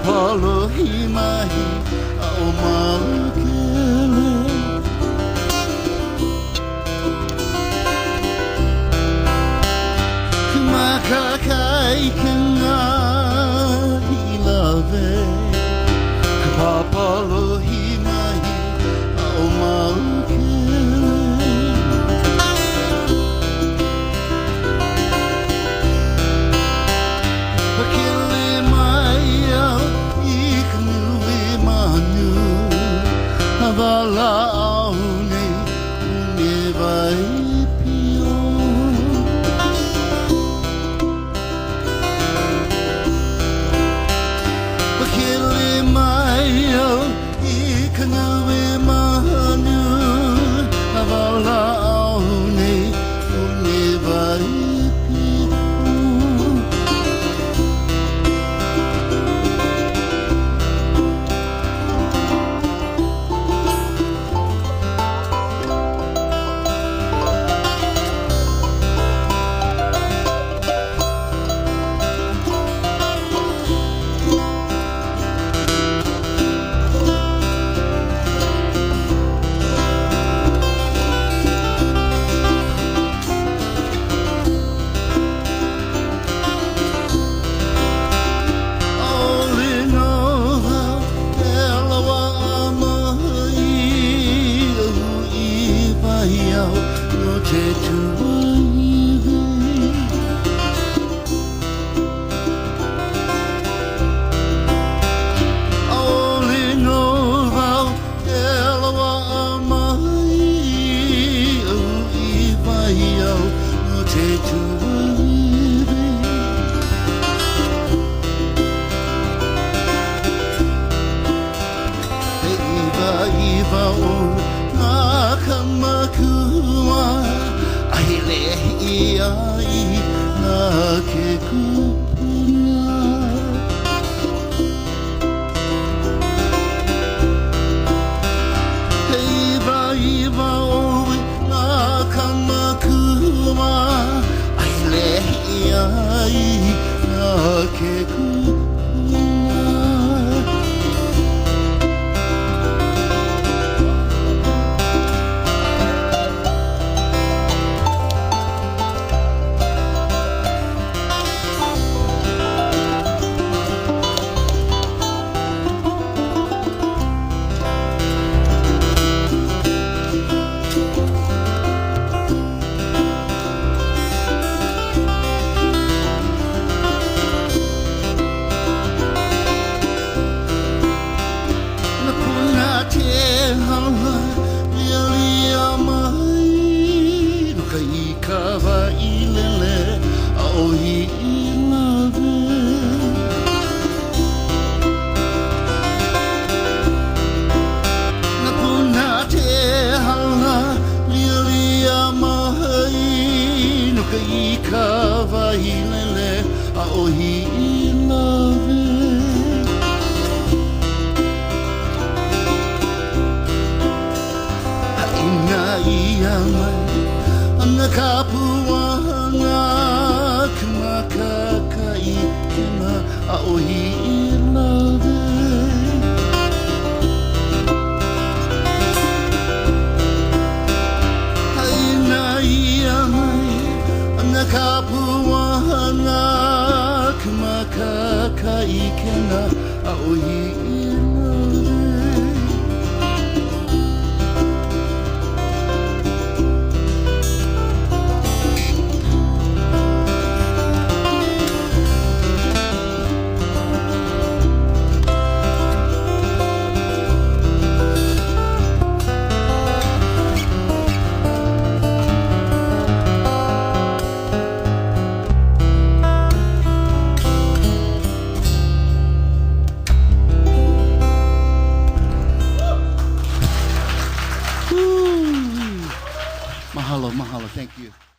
Apollo himahi au malukele Kumakakai kena hilave Apollo himahi au malukele Vala aune une vai pio Pakele mai au ikanu e mahanu Vala aune une vai no te tuive Ole no vau elawa amai i vai au no te tuive Iva o Kamakua Aile iai na ke kupuna Iva oe na Kamakua Aile iai na ke kupuna Kawahilele a ohi I love Haina ia mai ana kapua na Kumakaka I kena a ohi I love Haina ia mai ana kapua na Kumakaka I kena a ohi I